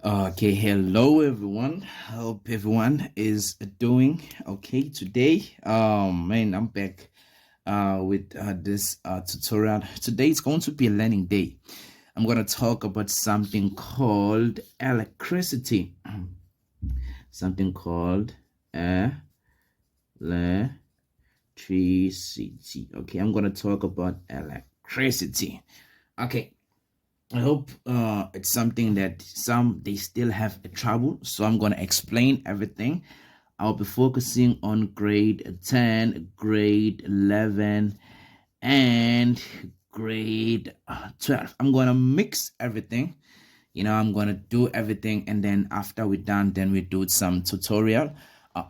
Okay, hello everyone. Hope everyone is doing okay today. Man, I'm back with this tutorial. Today is going to be a learning day. I'm going to talk about something called electricity. Something called electricity. Okay, I'm going to talk about electricity. Okay, I hope it's something that some they still have a trouble. So I'm gonna explain everything. I'll be focusing on grade 10, grade 11, and grade 12. I'm gonna mix everything. I'm gonna do everything, and then after we're done, then we do some tutorial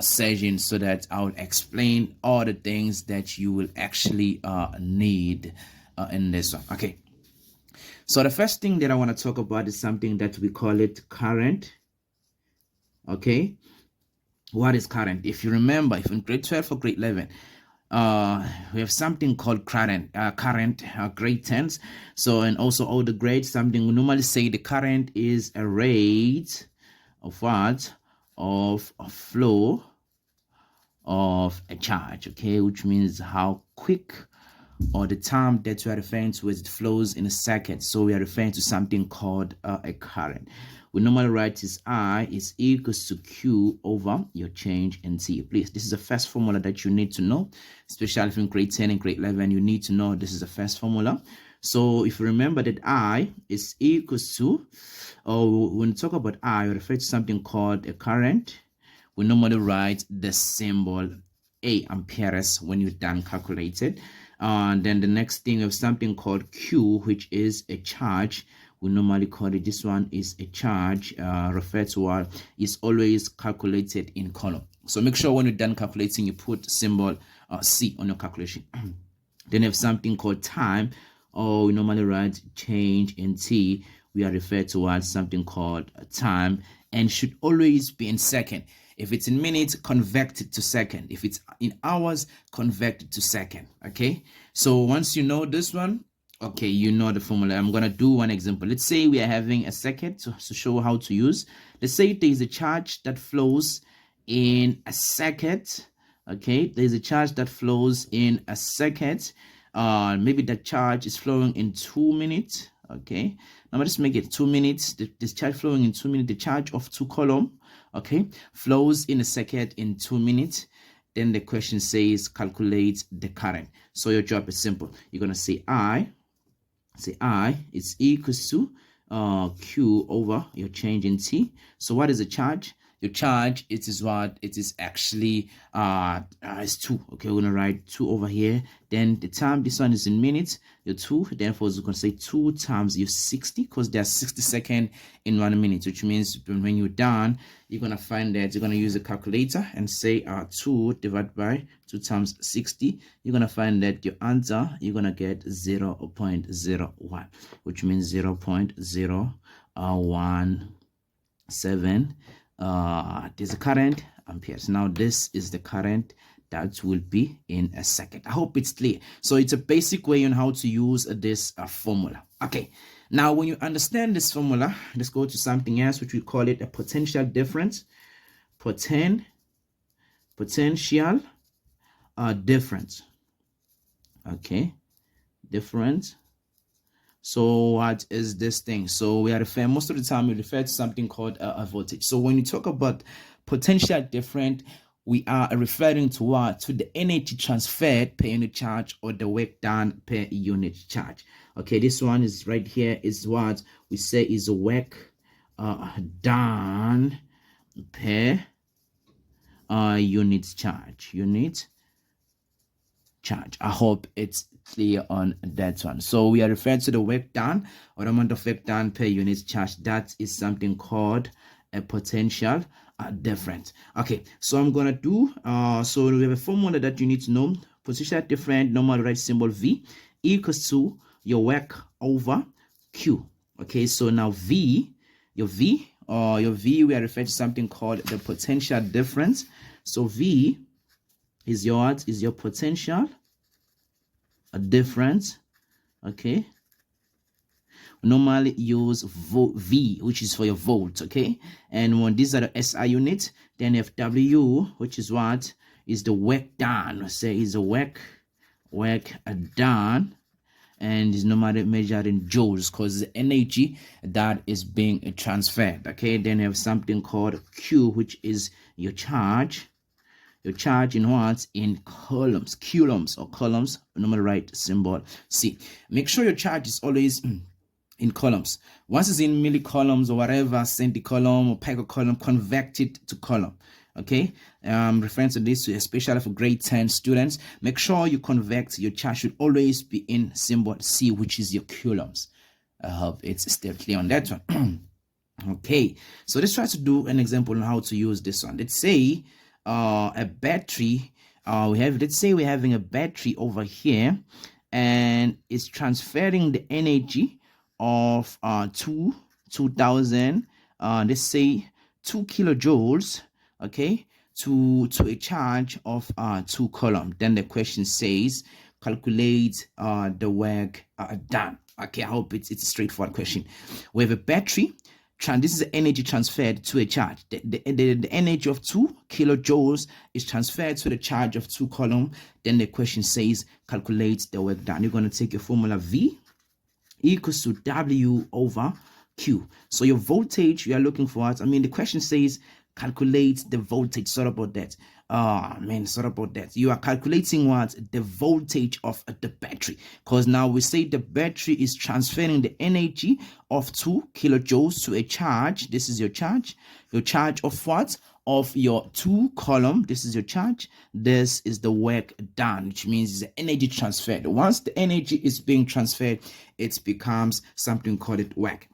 session so that I'll explain all the things that you will actually need in this one. Okay. So the first thing that I want to talk about is something that we call it current. Okay. What is current? If you remember, if in grade 12 or grade 11, we have something called current, grade 10s. So, and also all the grades, something we normally say the current is a rate of what? Of a flow of a charge, okay, which means how quick or the time that we are referring to as it flows in a second. So we are referring to something called a current. We normally write is I is equals to Q over your change in T. Please, this is the first formula that you need to know, especially if in grade 10 and grade 11, you need to know this is the first formula. So if you remember that I is equals to, or when we talk about I, we refer to something called a current. We normally write the symbol A, amperes, when you're done calculated. Then the next thing, we have something called Q, which is a charge. We normally call it, this one is a charge, referred to what is always calculated in column. So make sure when you're done calculating, you put symbol C on your calculation. Then we have something called time, or we normally write change in T. We are referred to as something called time, and should always be in second. If it's in minutes, convert it to second. If it's in hours, convert it to second. Okay. So once you know this one, okay, you know the formula. I'm going to do one example. Let's say we are having a second to show how to use. Let's say there is a charge that flows in a second. Okay. There's a charge that flows in a second. Maybe the charge is flowing in 2 minutes. Okay. Now let's make it 2 minutes. This charge flowing in 2 minutes, the charge of 2 coulomb, okay, flows in a second in 2 minutes. Then the question says calculate the current. So your job is simple. You're gonna say I is equals to Q over your change in T. So what is the charge? Your charge, it is what it is actually is 2. Okay, we're gonna write 2 over here. Then the time, this one is in minutes, your 2, therefore we're gonna say 2 times your 60, because there's 60 seconds in 1 minute, which means when you're done, you're gonna find that you're gonna use a calculator and say 2 divided by 2 times 60. You're gonna find that your answer, you're gonna get 0.01, which means 0.017. This is the current amperes. Now this is the current that will be in a second. I hope it's clear. So it's a basic way on how to use this formula. Okay, now when you understand this formula, let's go to something else, which we call it a potential difference. Potential difference. Okay, difference. So what is this thing? So we are referring, most of the time we refer to something called a voltage. So when you talk about potential difference, we are referring to what? To the energy transferred per unit charge, or the work done per unit charge. Okay, this one is right here, is what we say is a work done per unit charge. I hope it's clear on that one. So we are referring to the work done, or the amount of work done per unit charge. That is something called a potential difference. Okay, so I'm gonna do so we have a formula that you need to know. Potential difference, normal right symbol V, equals to your work over Q. Okay, so now your V we are referring to something called the potential difference. So V is your potential difference, okay, normally use V, which is for your volt, okay? And when these are the SI units, then you have W, which is what is the work done. Let's say is the work done, and is normally measured in joules because the energy that is being transferred, okay? Then you have something called Q, which is your charge. Your charge in what? In coulombs or columns. Normally write symbol C. Make sure your charge is always in columns. Once it's in millicolumns or whatever, centicolumn or picocolumn, convert it to column. Okay, referring to this, especially for grade 10 students, make sure you convert your charge should always be in symbol C, which is your coulombs. I hope it's still clear on that one. Okay, so let's try to do an example on how to use this one. Let's say a battery, let's say we're having a battery over here, and it's transferring the energy of 2000 let's say 2 kilojoules, okay, to a charge of 2 coulomb. Then the question says calculate the work done. Okay, I hope it's a straightforward question. We have a battery. This is the energy transferred to a charge. The energy of 2 kilojoules is transferred to the charge of 2 coulomb. Then the question says calculate the work done. You're going to take your formula V equals to W over Q. So your voltage, you are looking for what? I mean, the question says calculate the voltage. Sorry about that. Sorry about that. You are calculating what? The voltage of the battery. Because now we say the battery is transferring the energy of 2 kilojoules to a charge. This is your charge. Your charge of what? Of your 2 coulomb. This is your charge. This is the work done, which means the energy transferred. Once the energy is being transferred, it becomes something called work.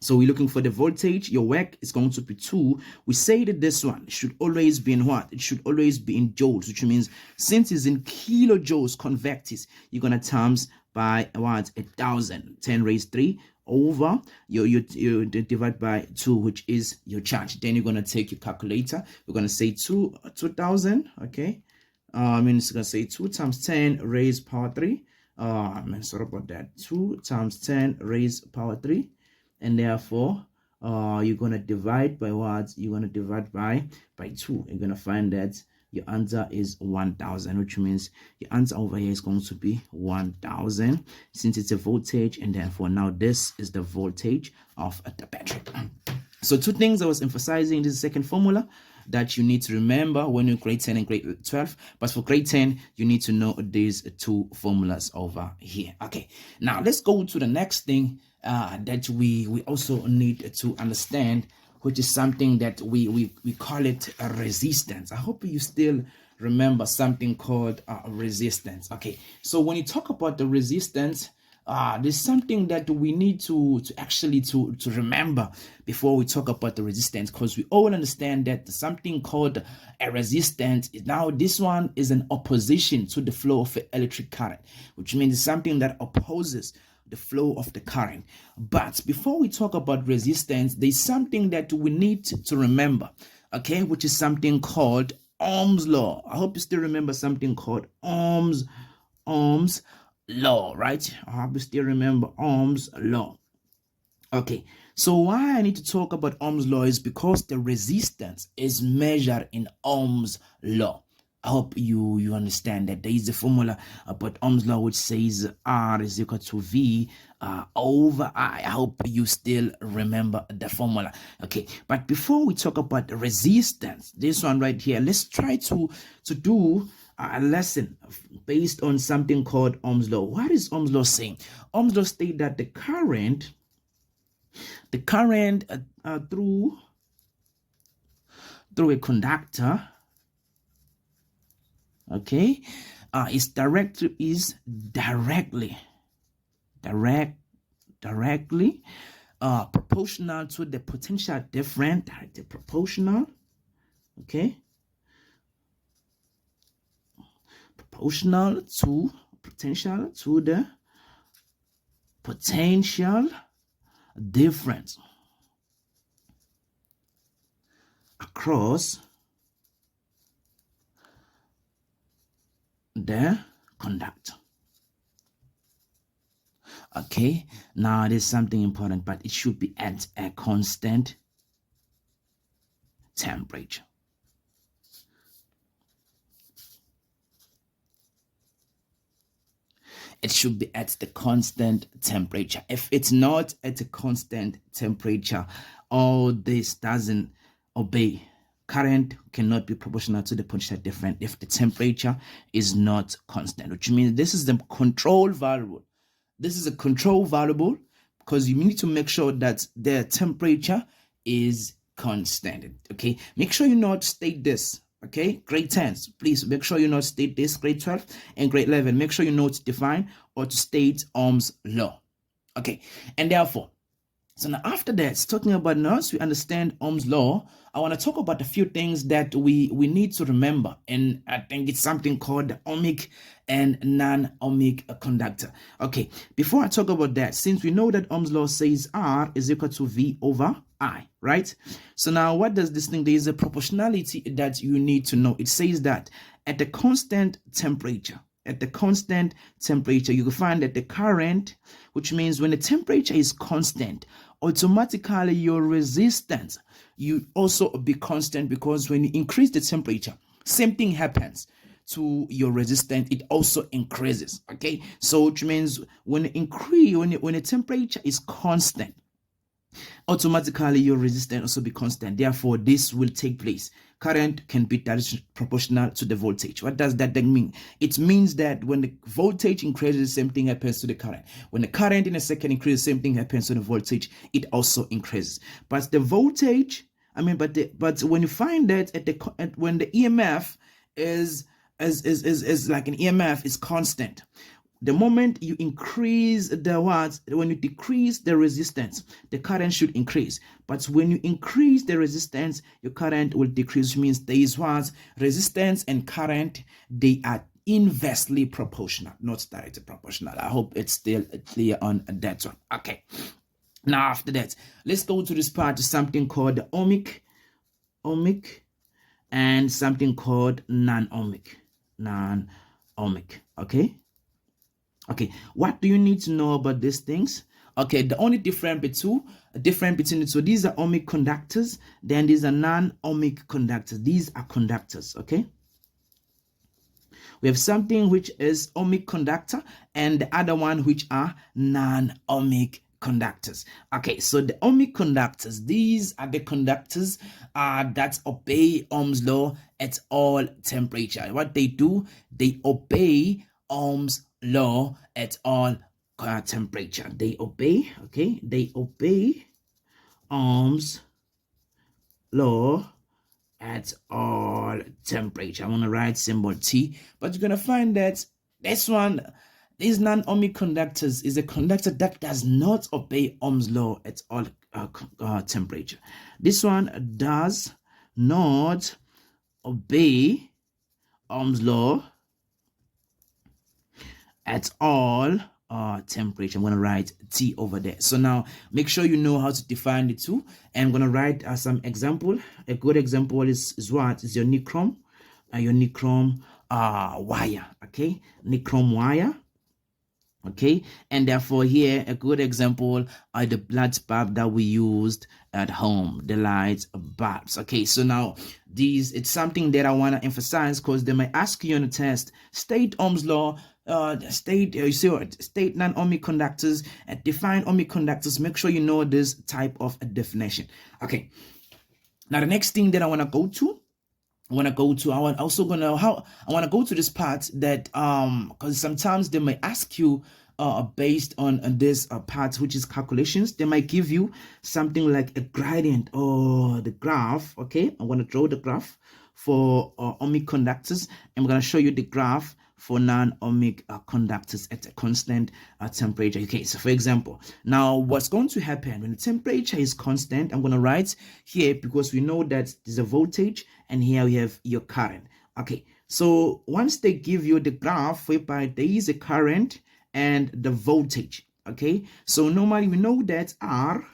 So we're looking for the voltage. Your work is going to be 2. We say that this one should always be in what? It should always be in joules, which means since it's in kilojoules, convert it. You're going to times by what? 1000. 10 raised 3 over you divide by 2, which is your charge. Then you're going to take your calculator. We're going to say 2000, okay? It's going to say 2 times 10 raised power 3. Sorry about that. 2 times 10 raised power 3. And therefore, you're going to divide by what? You're going to divide by 2. You're going to find that your answer is 1000, which means your answer over here is going to be 1000 since it's a voltage. And therefore, now this is the voltage of the battery. So 2 things I was emphasizing. This is the second formula that you need to remember when you're grade 10 and grade 12. But for grade 10, you need to know these 2 formulas over here. Okay, now let's go to the next thing that we also need to understand, which is something that we call it a resistance. I hope you still remember something called resistance. Okay, so when you talk about the resistance, there's something that we need to actually remember before we talk about the resistance, because we all understand that something called a resistance, now this one is an opposition to the flow of electric current, which means something that opposes the flow of the current. But before we talk about resistance, there's something that we need to remember, okay, which is something called Ohm's law. I hope you still remember something called Ohm's law, right? I hope you still remember Ohm's law. Okay, so why I need to talk about Ohm's law is because the resistance is measured in Ohm's law. I hope you understand that there is a formula about Ohm's law which says R is equal to V over I. I hope you still remember the formula. Okay, but before we talk about the resistance, this one right here, let's try to do a lesson based on something called Ohm's law. What is Ohm's law saying? Ohm's law states that the current through a conductor, okay, is directly proportional to the potential difference, proportional to the potential difference across the conductor. Okay, now there's something important, but it should be at a constant temperature. It should be at the constant temperature. If it's not at a constant temperature, all this doesn't obey. Current cannot be proportional to the potential difference if the temperature is not constant, which means this is the control variable. This is a control variable because you need to make sure that the temperature is constant. Okay, make sure you not state this. Okay, grade 10s, please make sure you not state this. Grade 12 and grade 11, make sure you know to define or to state Ohm's law. Okay, and therefore, so now after that, talking about now, we understand Ohm's law, I want to talk about a few things that we need to remember. And I think it's something called the ohmic and non-ohmic conductor. Okay, before I talk about that, since we know that Ohm's law says R is equal to V over I, right? So now what does this thing? There is a proportionality that you need to know. It says that at a constant temperature, you can find that the current, which means when the temperature is constant, automatically your resistance you also be constant, because when you increase the temperature, same thing happens to your resistance, it also increases. Okay, so which means when the temperature is constant, automatically your resistance also be constant. Therefore, this will take place. Current can be directly proportional to the voltage. What does that then mean? It means that when the voltage increases, the same thing happens to the current. When the current in a second increases, the same thing happens to the voltage. It also increases. But the voltage, but when you find that when the EMF is like an EMF is constant, the moment you increase the watts, when you decrease the resistance, the current should increase. But when you increase the resistance, your current will decrease, which means these watts, resistance and current, they are inversely proportional, not directly proportional. I hope it's still clear on that one. Okay. Now after that, let's go to this part, something called ohmic, and something called non-ohmic. Okay. Okay, what do you need to know about these things? Okay, the only difference between the two, these are ohmic conductors, then these are non-ohmic conductors. These are conductors, okay? We have something which is ohmic conductor and the other one which are non-ohmic conductors. Okay, so the ohmic conductors, these are the conductors that obey Ohm's law at all temperature. What they do, they obey Ohm's law at all temperature. They obey Ohm's law at all temperature. I'm gonna write symbol T, but you're gonna find that this non-ohmic conductors is a conductor that does not obey Ohm's law at all temperature. This one does not obey Ohm's law at all temperature. I'm going to write T over there. So now make sure you know how to define the two. And I'm going to write some example. A good example is what? Is your nichrome wire. Okay, nichrome wire. Okay, and therefore here a good example are the light bulb that we used at home, the light bulbs. Okay, so now it's something that I want to emphasize because they might ask you on the test, state Ohm's law, state non-ohmic conductors, define ohmic conductors. Make sure you know this type of a definition. Okay, now the next thing that I want to go to this part that because sometimes they may ask you based on this part, which is calculations. They might give you something like a gradient or the graph. Okay, I'm going to draw the graph for ohmic conductors. I'm going to show you the graph for non-ohmic conductors at a constant temperature. Okay, so for example, now what's going to happen when the temperature is constant? I'm going to write here because we know that there's a voltage and here we have your current. Okay, so once they give you the graph whereby there is a current and the voltage, okay, so normally we know that R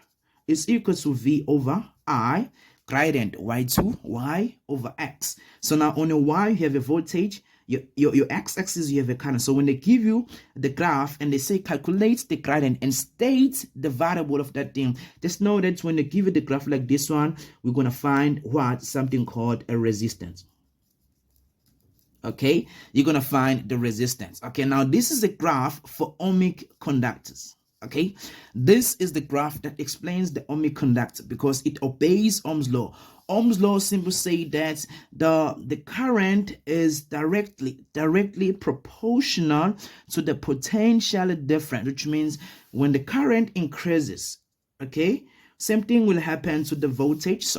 is equal to V over I, gradient Y2, Y over X. So now on a Y you have a voltage, your x-axis, you have a current. So when they give you the graph and they say calculate the current and state the variable of that thing, just know that when they give you the graph like this one, we're going to find what? Something called a resistance. Okay, you're going to find the resistance. Okay, now this is a graph for ohmic conductors. Okay, this is the graph that explains the ohmic conductor because it obeys Ohm's law. Ohm's law simply say that the current is directly proportional to the potential difference, which means when the current increases, okay, same thing will happen to the voltage.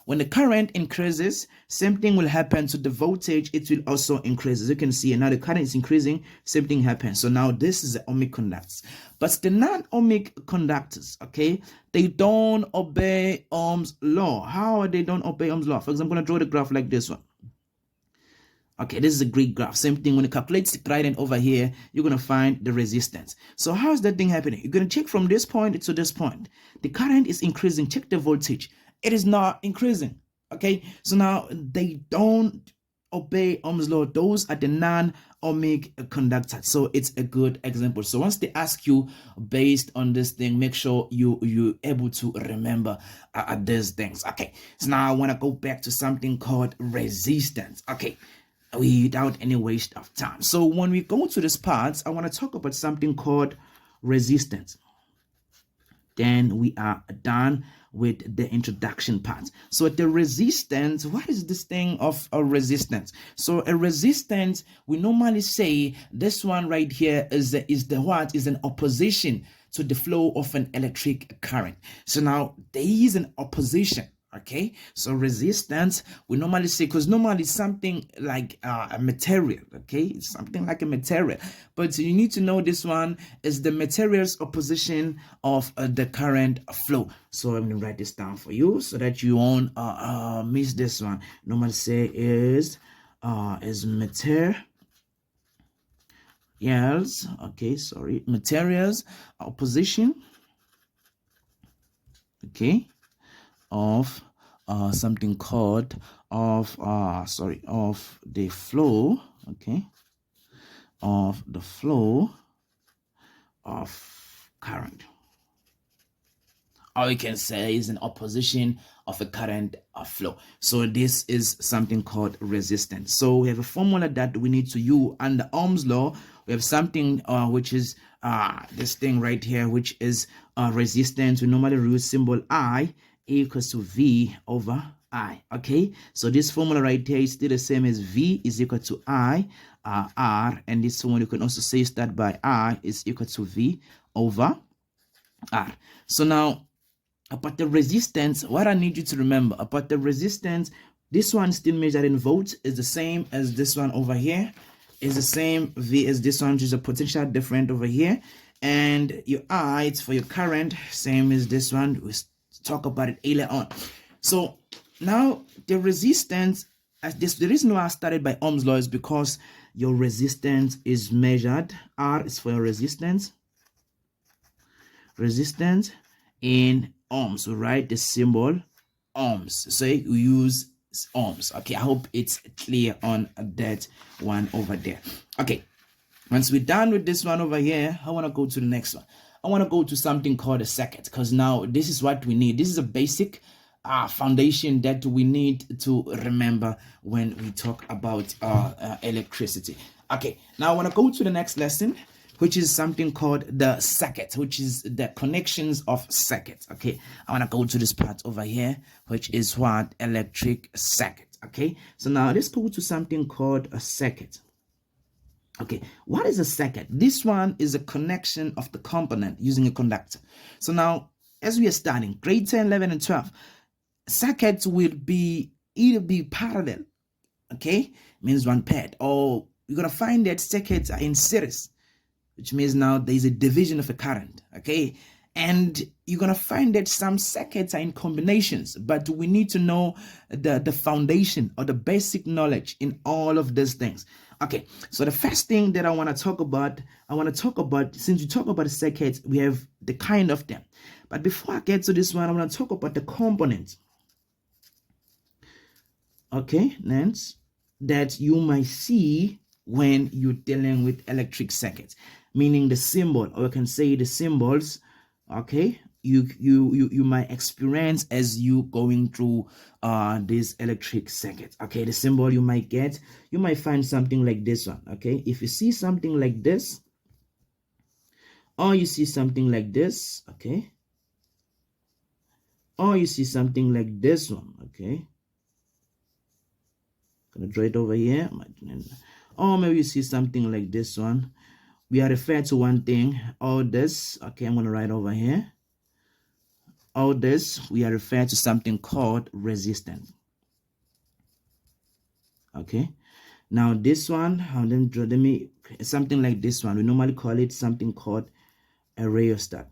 When the current increases, same thing will happen to the voltage. It will also increase. As you can see, now the current is increasing, same thing happens. So now this is the ohmic conductors. But the non-ohmic conductors, okay, they don't obey Ohm's law. How are they don't obey Ohm's law? For example, I'm going to draw the graph like this one. Okay, this is a great graph. Same thing, when it calculates the current over here, you're going to find the resistance. So how is that thing happening? You're going to check from this point to this point. The current is increasing. Check the voltage. It is not increasing. Okay, so now they don't obey Ohm's law. Those are the non-ohmic conductors. So it's a good example. So once they ask you based on this thing, make sure you're able to remember these things. Okay, so now I want to go back to something called resistance. Okay, without any waste of time. So when we go to this part, I want to talk about something called resistance. Then we are done with the introduction part. So the resistance, what is this thing of a resistance? So a resistance, we normally say this one right here is an opposition to the flow of an electric current. So now there is an opposition. Okay, so resistance, we normally say, because normally it's something like a material. Okay, it's something like a material, but you need to know this one is the material's opposition of the current flow. So I'm going to write this down for you so that you won't miss this one. Normally say is materials. Okay, sorry, materials opposition. Okay, of something called of the flow. Okay, of the flow of current, or you can say is an opposition of a current flow. So this is something called resistance. So we have a formula that we need to use under Ohm's law. We have something which is this thing right here, which is resistance. We normally use symbol I equals to V over I. Okay, so this formula right here is still the same as V is equal to I R, and this one you can also say that by I is equal to V over R. So now about the resistance, what I need you to remember about the resistance, this one still measured in volts is the same as this one over here, is the same V as this one, which is a potential different over here, and your I, it's for your current, same as this one. We talk about it earlier on. So now the resistance, the reason why I started by Ohm's law is because your resistance is measured. R is for your resistance in ohms. We write the symbol ohms. So we use ohms. Okay, I hope it's clear on that one over there. Okay, once we're done with this one over here, I want to go to the next one. I want to go to something called a circuit, because now this is what we need. This is a basic foundation that we need to remember when we talk about electricity. Okay, now I want to go to the next lesson, which is something called the circuit, which is the connections of circuits. Okay, I want to go to this part over here, which is what? Electric circuit. Okay, so now let's go to something called a circuit. Okay, what is a circuit? This one is a connection of the component using a conductor. So now, as we are starting grade 10, 11, and 12, circuits will either be parallel, okay, means one paired, or you're going to find that circuits are in series, which means now there is a division of a current, okay, and you're going to find that some circuits are in combinations, but we need to know the foundation or the basic knowledge in all of these things. Okay, so the first thing that I want to talk about, since we talk about the circuits, we have the kind of them. But before I get to this one, I want to talk about the components. Okay, then that you might see when you're dealing with electric circuits, meaning the symbol, or you can say the symbols, okay, you might experience as you going through this electric circuit. Okay, the symbol you might get, you might find something like this one. Okay, if you see something like this, or you see something like this, okay, or you see something like this one, okay, gonna draw it over here, or maybe you see something like this one, we are referred to one thing, all this, okay, I'm gonna write over here, all this, we are referred to something called resistance. Okay, now this one, let me something like this one, we normally call it something called a rheostat.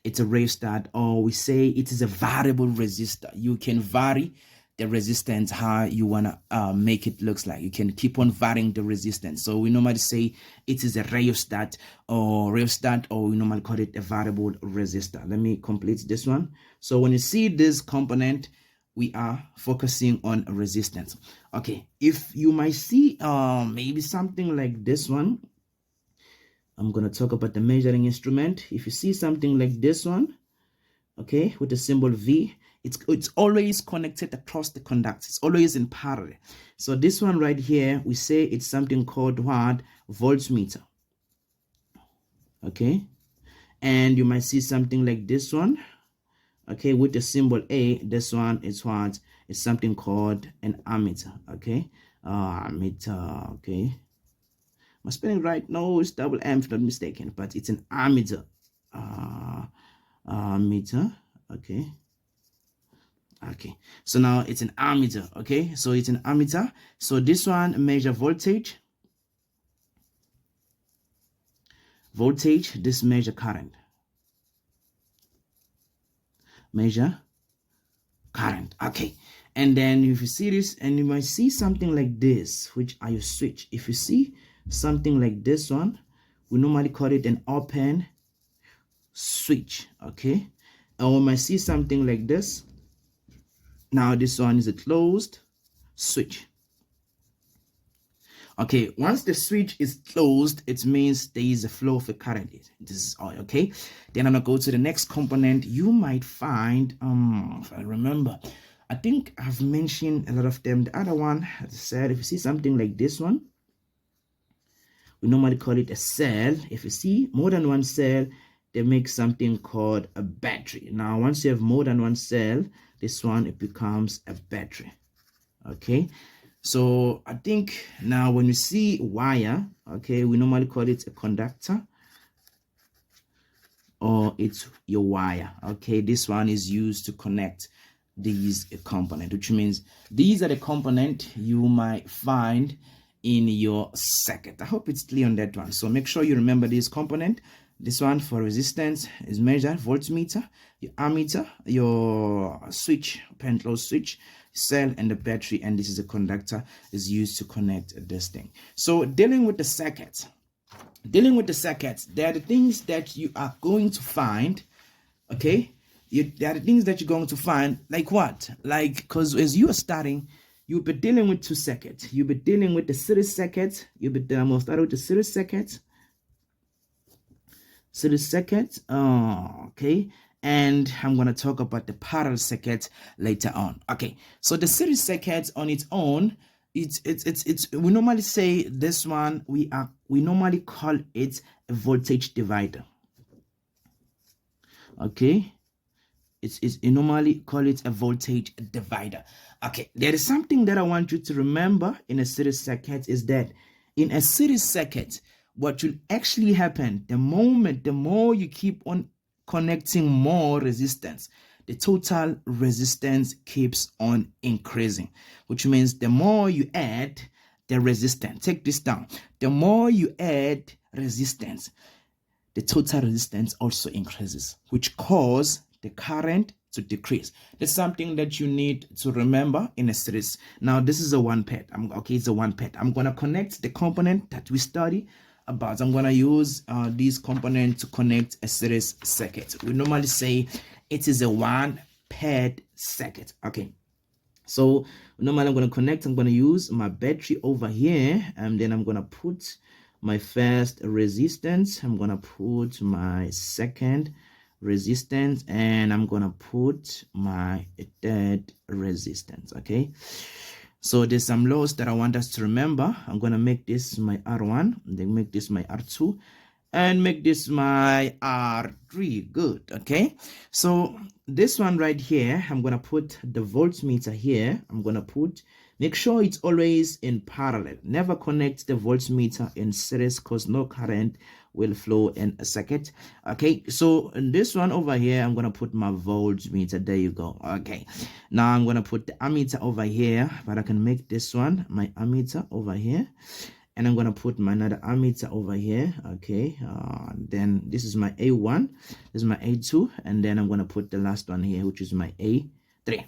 It's a rheostat, or we say it is a variable resistor. You can vary the resistance how you want to make it looks like. You can keep on varying the resistance. So we normally say it is a rheostat, or we normally call it a variable resistor. Let me complete this one. So when you see this component, we are focusing on resistance. Okay, if you might see maybe something like this one, I'm going to talk about the measuring instrument. If you see something like this one, okay, with the symbol V, it's always connected across the conductors. It's always in parallel. So this one right here, we say it's something called what? Voltmeter. Okay, and you might see something like this one, okay, with the symbol A. This one is what? It's something called an ammeter. Okay, ammeter. Okay, am I spelling right? No, it's double M if not mistaken, but it's an ammeter. Meter. Okay. Okay, so now it's an ammeter. Okay, so it's an ammeter. So this one measure voltage. This measure current. Measure current. Okay, and then if you see this, and you might see something like this, which are your switch. If you see something like this one, we normally call it an open switch. Okay, and we might see something like this. Now this one is a closed switch. Okay, once the switch is closed, it means there is a flow of a current. This is all. Okay, then I'm gonna go to the next component. You might find if I remember, I think I've mentioned a lot of them. The other one, as I said, if you see something like this one, we normally call it a cell. If you see more than one cell, they make something called a battery. Now once you have more than one cell, this one, it becomes a battery. Okay, so I think now when you see wire, okay, we normally call it a conductor, or it's your wire. Okay, this one is used to connect these component, which means these are the component you might find in your circuit. I hope it's clear on that one. So make sure you remember this component. This one for resistance is measured voltmeter, your ammeter, your switch, open close switch, cell, and the battery, and this is a conductor is used to connect this thing. So dealing with the circuits, there are the things that you are going to find. Okay, there are the things that you're going to find, like what? Like, because as you are starting, you'll be dealing with two circuits. You'll be dealing with the series circuit. I'm going to start with the series circuit. Okay, and I'm going to talk about the parallel circuit later on. Okay, so the series circuit on its own, it's we normally say this one, we normally call it a voltage divider. Okay, you normally call it a voltage divider. Okay, there is something that I want you to remember in a series circuit, is that in a series circuit, what will actually happen, the more you keep on connecting more resistance, the total resistance keeps on increasing, which means the more you add the resistance, take this down, the more you add resistance, the total resistance also increases, which cause the current to decrease. That's something that you need to remember in a series. Now this is a one pad. It's a one pad. I'm gonna connect the component that we study about. I'm gonna use this component to connect a series circuit. We normally say it is a one pad circuit. Okay, So normally I'm going to connect, I'm going to use my battery over here, and then I'm going to put my first resistance, I'm going to put my second resistance, and I'm going to put my third resistance. Okay, so there's some laws that I want us to remember. I'm going to make this my R1, and then make this my R2, and make this my R3. Good. Okay, so this one right here, I'm going to put the voltmeter here. I'm going to make sure it's always in parallel. Never connect the voltmeter in series, because no current will flow in a circuit. Okay, so in this one over here, I'm going to put my voltmeter. There you go. Okay, now I'm going to put the ammeter over here, but I can make this one my ammeter over here. And I'm going to put my another ammeter over here. Okay, then this is my A1, this is my A2, and then I'm going to put the last one here, which is my A3.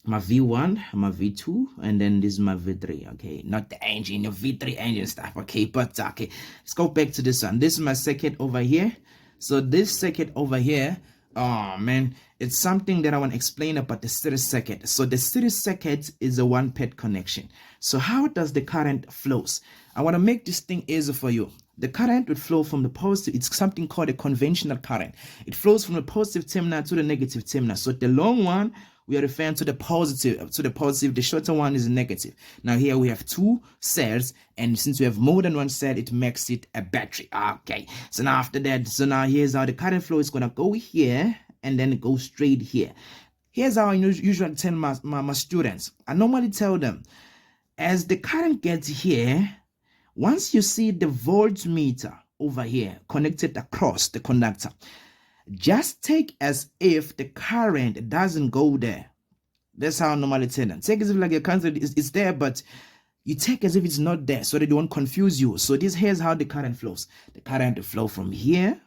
My V1, my V2, and then this is my V3. Okay, not the engine, your V3 engine stuff. Okay, but okay, let's go back to this one. This is my circuit over here. So this circuit over here, oh man, it's something that I want to explain about the series circuit. So the series circuit is a one-paired connection. So how does the current flows? I want to make this thing easy for you. The current would flow from the positive. It's something called a conventional current. It flows from the positive terminal to the negative terminal. So the long one, we are referring to the positive. The shorter one is negative. Now here we have two cells, and since we have more than one cell, it makes it a battery. Okay, so now after that, so now here's how the current flow is going to go here, and then go straight here. Here's how I usually tell my students. I normally tell them, as the current gets here, once you see the voltmeter over here connected across the conductor, just take as if the current doesn't go there. That's how I normally tell them. Take as if like your current is there, but you take as if it's not there, so they don't confuse you. So here's how the current flows. The current will flow from here.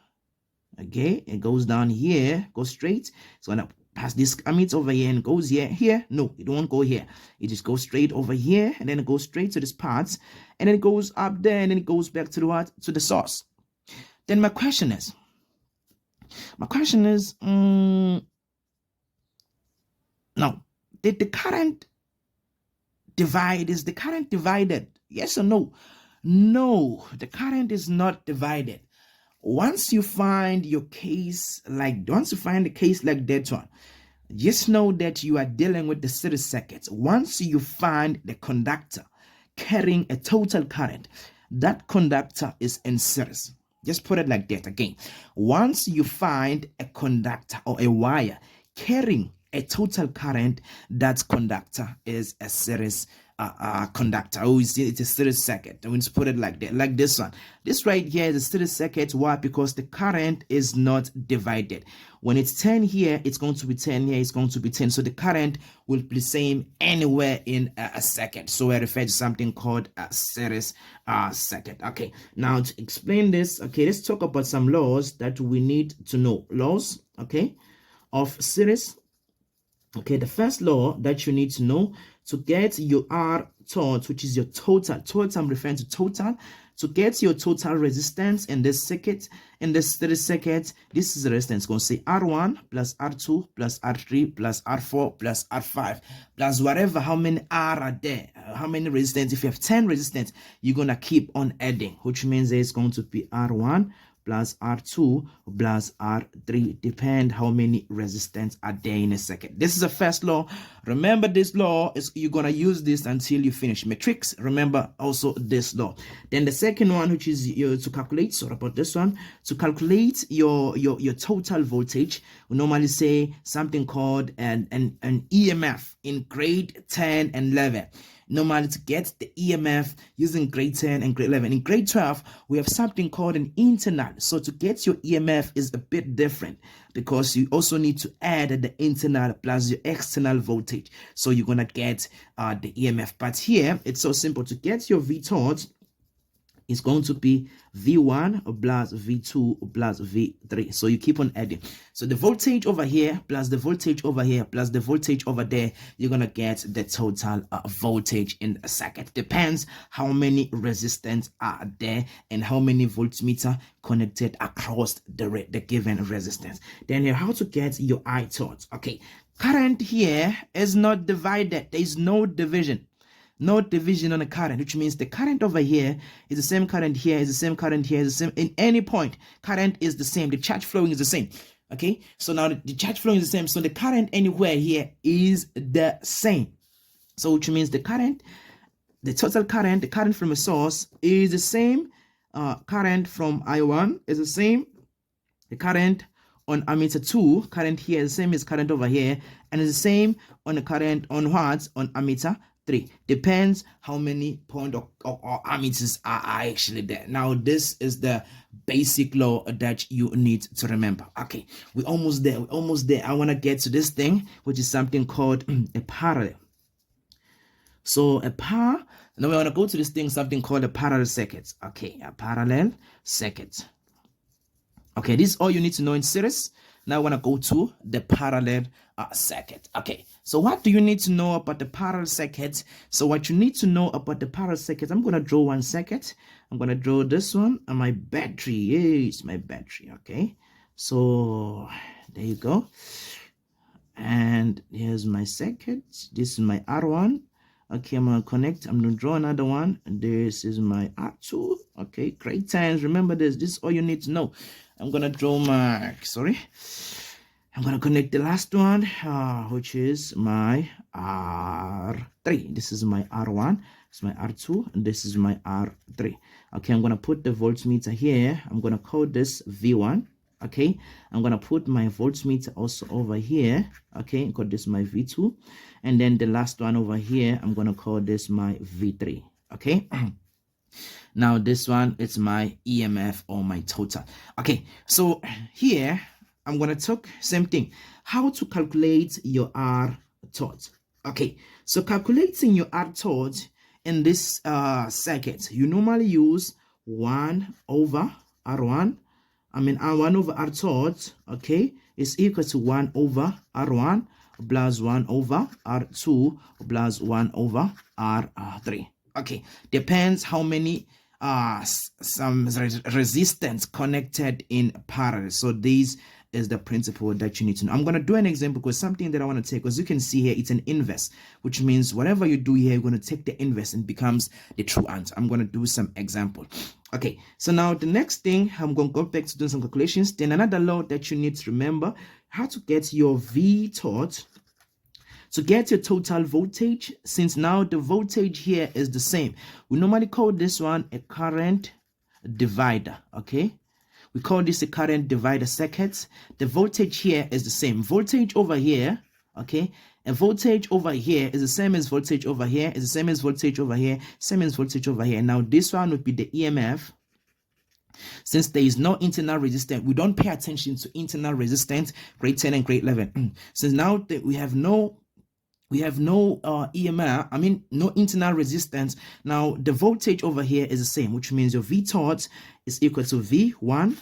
Okay, it goes down here, goes straight. It's gonna pass this ammeter over here and goes here. No, it won't go here. It just goes straight over here, and then it goes straight to this part, and then it goes up there, and then it goes back to the what? To the source. Then my question is, now, did the current divide? Is the current divided? Yes or no? No, the current is not divided. Once you find the case like that one, just know that you are dealing with the series circuit. Once you find the conductor carrying a total current, that conductor is in series. Just put it like that again. Once you find a conductor or a wire carrying a total current, that conductor is a series conductor. Oh, you see, it's a series circuit. I'm going to put it like that, like this one. This right here is a series circuit. Why? Because the current is not divided. When it's 10 here, it's going to be 10 here, it's going to be 10. So the current will be the same anywhere in a circuit. So I refer to something called a series circuit. Okay, now to explain this, okay, let's talk about some laws that we need to know. Laws, okay, of series. Okay, the first law that you need to know to get your R tot, which is your total. I'm referring to total. To get your total resistance in this circuit, in this series circuit, this is the resistance. Going to say R1 plus R2 plus R3 plus R4 plus R5 plus whatever, how many R are there, how many resistance. If you have 10 resistance, you're going to keep on adding, which means it's going to be R1 plus R2 plus R3, depend how many resistance are there in a circuit. This is the first law. Remember this law, is you're gonna use this until you finish matrix. Remember also this law. Then the second one, which is to calculate, sorry about this one, to calculate your total voltage, we normally say something called an EMF in grade 10 and 11. Normally, to get the EMF using grade 10 and grade 11. In grade 12, we have something called an internal. So to get your EMF is a bit different, because you also need to add the internal plus your external voltage. So you're going to get the EMF. But here, it's so simple. To get your V tot, is going to be V1 plus V2 plus V3. So you keep on adding. So the voltage over here plus the voltage over here plus the voltage over there, you're going to get the total voltage in a circuit. Depends how many resistance are there and how many voltmeter connected across the given resistance. Then here, how to get your I tot. Okay, Current here is not divided. There is no division. No division on the current, which means the current over here is the same current here, is the same current here, is the same in any point. Current is the same. The charge flowing is the same. Okay, so now the charge flowing is the same. So the current anywhere here is the same. So which means the current, the total current, the current from a source is the same. Current from I1 is the same. The current on ammeter 2, current here is the same as current over here, and it's the same on the current on what? On ammeter 3. Depends how many point or ammeters are actually there. Now this is the basic law that you need to remember. Okay, we're almost there. I want to get to this thing, which is something called a parallel. So now we want to go to this thing, something called a parallel circuit. Okay, a parallel circuit. Okay, this is all you need to know in series. Now I want to go to the parallel circuit. Okay, so what do you need to know about the parallel circuit? So what you need to know about the parallel circuit, I'm going to draw one circuit. I'm going to draw this one and my battery. Yes, my battery. Okay, so there you go. And here's my circuit. This is my R1. Okay, I'm going to connect. I'm going to draw another one. This is my R2. Okay, great times. Remember this. This is all you need to know. I'm going to draw my, I'm going to connect the last one, which is my R3. This is my R1. This is my R2. And this is my R3. Okay, I'm going to put the voltmeter here. I'm going to call this V1. Okay, I'm going to put my voltmeter also over here. Okay, call this my V2. And then the last one over here, I'm going to call this my V3. Okay. Now this one is my EMF or my total. Okay, so here I'm going to talk same thing. How to calculate your R tot. Okay, so calculating your R tot in this circuit, you normally use 1 over R1. R1 over R tot, okay, is equal to 1 over R1 plus 1 over R2 plus 1 over R3. Okay, depends how many some resistance connected in parallel. So this is the principle that you need to know. I'm going to do an example because something that I want to take, as you can see here, it's an inverse, which means whatever you do here, you're going to take the inverse and becomes the true answer. I'm going to do some example. Okay, so now the next thing, I'm going to go back to do some calculations. Then another law that you need to remember, how to get your V tot. To get your total voltage, since now the voltage here is the same, we normally call this one a current divider. Okay, we call this a current divider circuit. The voltage here is the same. Voltage over here, okay, and voltage over here is the same as voltage over here, is the same as voltage over here, same as voltage over here. Now this one would be the EMF. Since there is no internal resistance, we don't pay attention to internal resistance, grade 10 and grade 11. Since now that we have no EMF, no internal resistance. Now the voltage over here is the same, which means your V tot is equal to V1